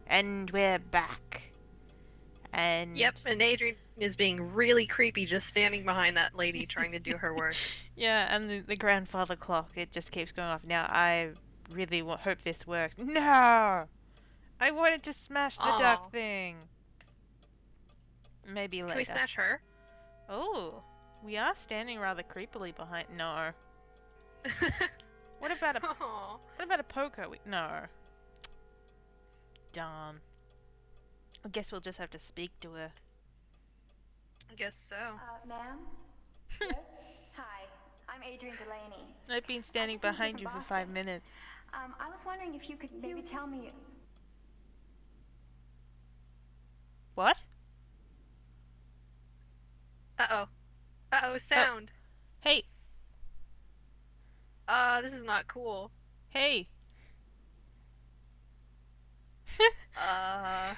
And we're back. And Yep, and Adrienne is being really creepy just standing behind that lady trying to do her work. yeah, and the grandfather clock, it just keeps going off. Now, I really hope this works. No! I wanted to smash the duck Oh, thing. Maybe can we later. smash her? Oh, we are standing rather creepily behind. No. What about a Oh, poker? No. Darn. I guess we'll just have to speak to her. I guess so. Ma'am? Yes? Hi, I'm Adrienne Delaney. I've been I standing just moved here behind from you for Boston. 5 minutes. I was wondering if you could maybe tell me... What? Uh-oh. Uh-oh, Oh, sound. hey, This is not cool. hey. Uh,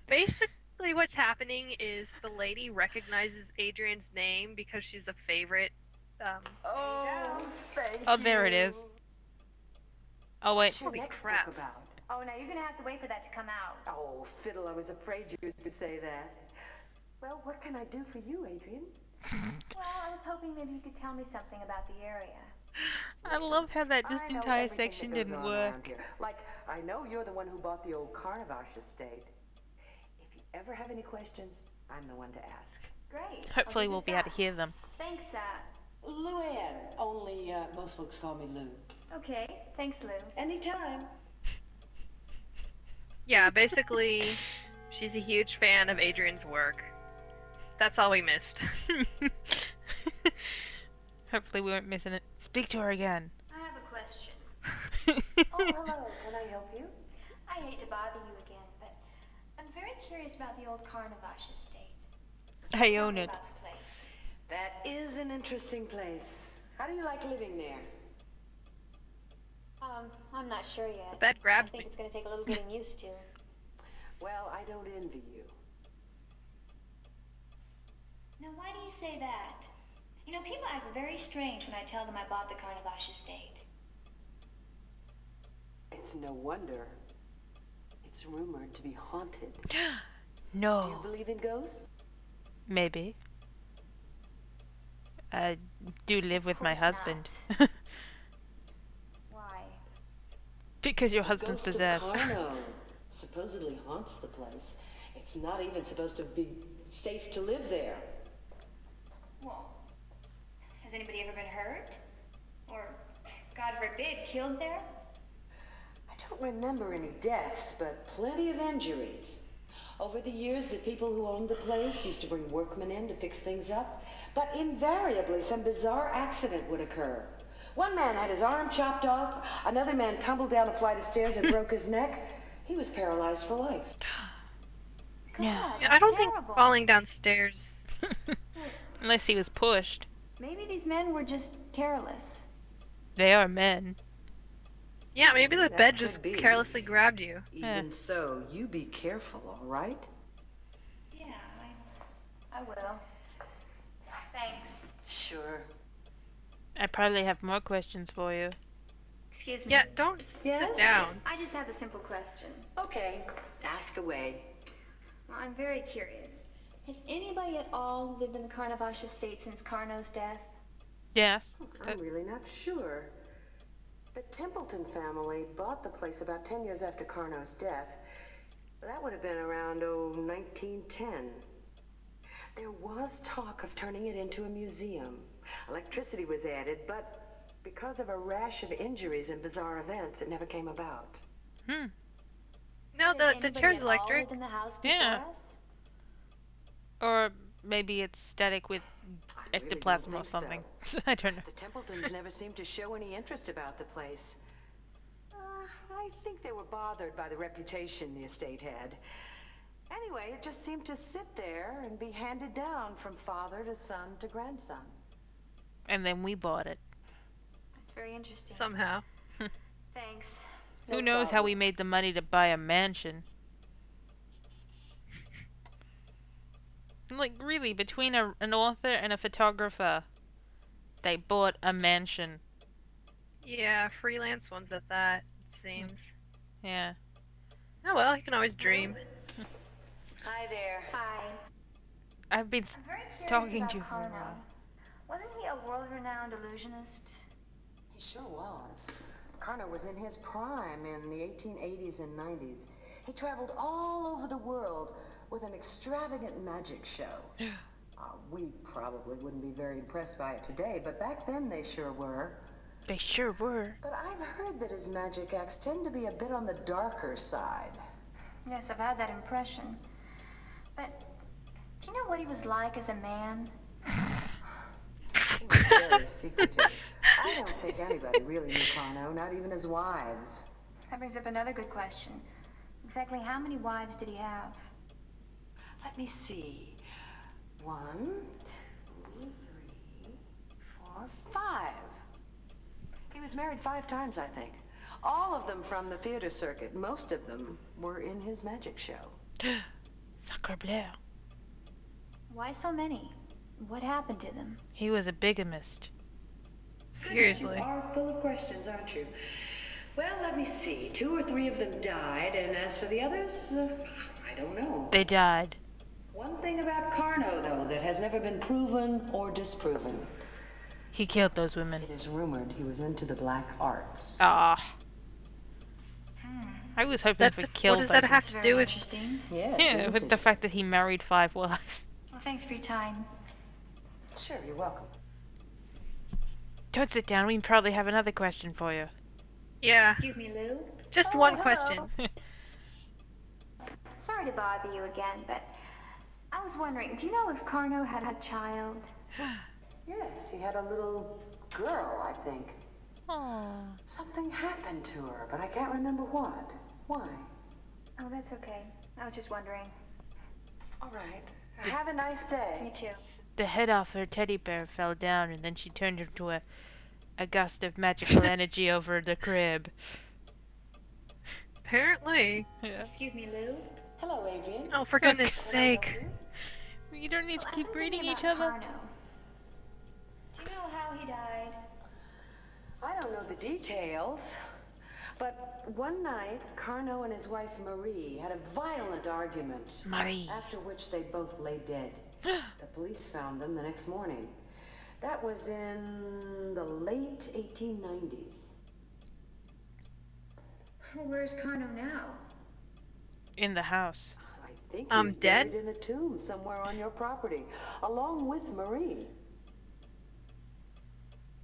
Basically what's happening is the lady recognizes Adrienne's name because she's a favorite. Um, Oh, thank Oh, there it is. Oh, wait. What's your Holy next crap. book about? Oh, now you're gonna have to wait for that to come out. Oh, fiddle, I was afraid you would say that. Well, what can I do for you, Adrienne? Well, I was hoping maybe you could tell me something about the area. I love how that just I know entire everything section that goes didn't on around work. here. Like, I know you're the one who bought the old Carnavash estate. If you ever have any questions, I'm the one to ask. Great. Hopefully I'll do we'll just be able to that. hear them. Thanks, Luann, only most folks call me Lou. okay. Thanks, Lou. Anytime. yeah, basically, she's a huge fan of Adrienne's work. That's all we missed. Hopefully we won't miss it. Speak to her again. I have a question. Oh, hello. Can I help you? I hate to bother you again, but I'm very curious about the old Carnavash estate. I Tell own me it. about the place. That is an interesting place. How do you like living there? I'm not sure yet. The bed grabs I think me. it's gonna take a little getting used to. Well, I don't envy you. Now, why do you say that? You know, people act very strange when I tell them I bought the Carnavash estate. It's no wonder. It's rumored to be haunted. Do you No. believe in ghosts? Maybe. I do live with my course husband. Why? Because your The husband's ghost of possessed. Carno supposedly haunts the place. It's not even supposed to be safe to live there. Well, has anybody ever been hurt? Or, God forbid, killed there? I don't remember any deaths, but plenty of injuries. Over the years, the people who owned the place used to bring workmen in to fix things up, but invariably some bizarre accident would occur. One man had his arm chopped off, another man tumbled down a flight of stairs and broke his neck. He was paralyzed for life. No. God, Yeah, I that's don't think terrible. falling downstairs. Unless he was pushed. Maybe these men were just careless. They are men. Yeah, maybe the That bed could just be. carelessly grabbed you. Even so, you be careful, all right? Yeah, I will. Thanks. Sure. I probably have more questions for you. Excuse me. Yeah, don't Yes? sit down. I just have a simple question. Okay, ask away. Well, I'm very curious. Has anybody at all lived in the Carnavash estate since Carno's death? Yes. I'm really not sure. The Templeton family bought the place about 10 years after Carno's death. That would have been around, 1910. There was talk of turning it into a museum. Electricity was added, but because of a rash of injuries and bizarre events, it never came about. Hmm. No, Has the anybody chair's at all electric. lived in the house before Yeah. us? Or maybe it's static with I really don't ectoplasm or think so. something. I don't know. The Templetons never seemed to show any interest about the place. I think they were bothered by the reputation the estate had. Anyway, it just seemed to sit there and be handed down from father to son to grandson. And then we bought it. That's very interesting. Somehow. Thanks. Who No knows how problem. we made the money to buy a mansion? Like, really, between an author and a photographer, they bought a mansion. Yeah, freelance ones at that, it seems. Yeah. Oh well, you can always dream. Hi there. Hi. I've been I'm very curious talking about to you for a Carno. while. Wasn't he a world-renowned illusionist? He sure was. Carno was in his prime in the 1880s and 90s. He traveled all over the world with an extravagant magic show. We probably wouldn't be very impressed by it today, but back then they sure were. They sure were. But I've heard that his magic acts tend to be a bit on the darker side. Yes, I've had that impression. But do you know what he was like as a man? He was very secretive. I don't think anybody really knew Carno, not even his wives. That brings up another good question. Exactly how many wives did he have? Let me see. 1, 2, 3, 4, 5. He was married 5 times, I think. All of them from the theater circuit. Most of them were in his magic show. Sacre bleu. Why so many? What happened to them? He was a bigamist. Seriously. You are full of questions, aren't you? Well, let me see. 2 or 3 of them died, and as for the others, I don't know. They died. One thing about Carno, though, that has never been proven or disproven. He killed those women. It is rumored he was into the black arts. Ah. I was hoping That for just, kill what does that those have women. to do with? Interesting. Yes, Yeah, isn't with it? the fact that he married 5 wives. Well, thanks for your time. Sure, you're welcome. Don't sit down. We probably have another question for you. Yeah, Excuse me, Lou. just Oh, one hello. question. Sorry to bother you again, but I was wondering, do you know if Carno had a child? Yes, he had a little girl, I think. Aww. Something happened to her, but I can't remember what. Why? Oh, that's okay. I was just wondering. All right. Have a nice day. Me too. The head off her teddy bear fell down, and then she turned into a gust of magical energy over the crib. Apparently. Yeah. Excuse me, Lou. Hello, Adrienne. Oh, for goodness sake. You don't need to I've keep been reading thinking each about other. Carno. Do you know how he died? I don't know the details, but one night, Carno and his wife Marie had a violent argument. Marie. After which they both lay dead. The police found them the next morning. That was in the late 1890s. Well, where's Carno now? In the house. I think I'm he's dead? buried in a tomb somewhere on your property, along with Marie.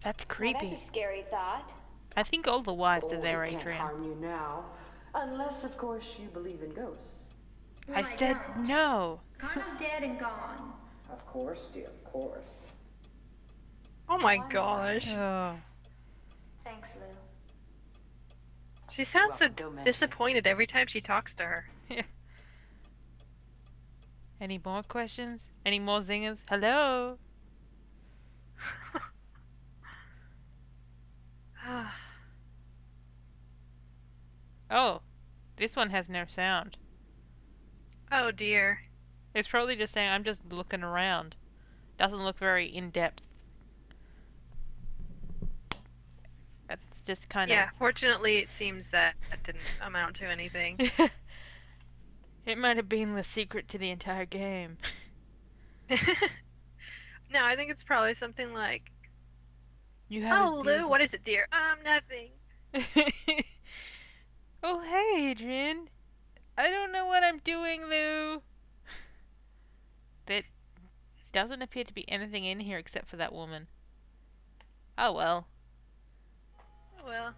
That's Well, creepy. that's a scary thought. I think all the wives are Oh, there, he can't Adrienne. harm you now, unless, of course, you believe in ghosts. No, I said don't. no. Carno's dead and gone. Of course, dear, of course. Oh my I'm gosh. Oh. Thanks, Lou. She sounds so Welcome, don't mention it. disappointed every time she talks to her. Any more questions? Any more zingers? Hello? Oh. This one has no sound. Oh dear. It's probably just saying I'm just looking around. Doesn't look very in-depth. It's just kind Yeah, fortunately it seems that didn't amount to anything. of... It might have been the secret to the entire game. No, I think it's probably something like, You have "Oh, Lou, what is it, dear? Nothing." Oh, hey, Adrienne. I don't know what I'm doing, Lou. There doesn't appear to be anything in here except for that woman. Oh, well. Oh, well.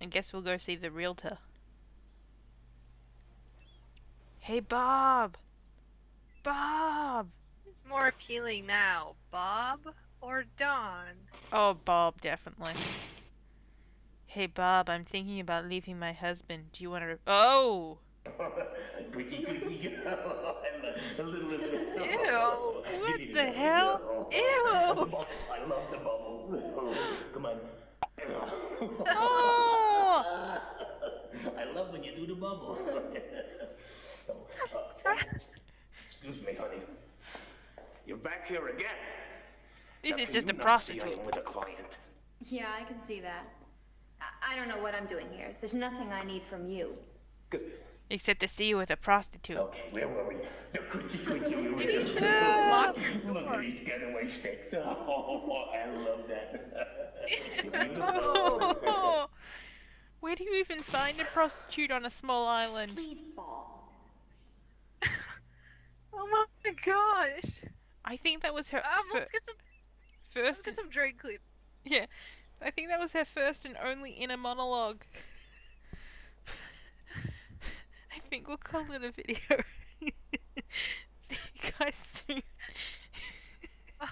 I guess we'll go see the realtor. Hey, Bob! Bob! It's more appealing now, Bob or Don? Oh, Bob, definitely. Hey, Bob, I'm thinking about leaving my husband. Do you want to... Oh! Pretty girl. A little. Ew. What the hell? Ew. I love the bubble. Come on. Oh! I love when you do the bubble. Excuse me, honey. You're back here again. This Now, is can just you a not see I prostitute. am with a client. Yeah, I can see that. I don't know what I'm doing here. There's nothing I need from you. Good. Except to see you with a prostitute. Okay, where were we? The coochie coochie. Maybe you should Yeah. lock your Look door. at these getaway sticks. Oh, I love that. Oh, where do you even find a prostitute on a small island? Please, ball. Oh my gosh. I think that was her Let's get some first. drain clean. Yeah, I think that was her first and only inner monologue. I think we'll call it a video. See you guys soon. Bye.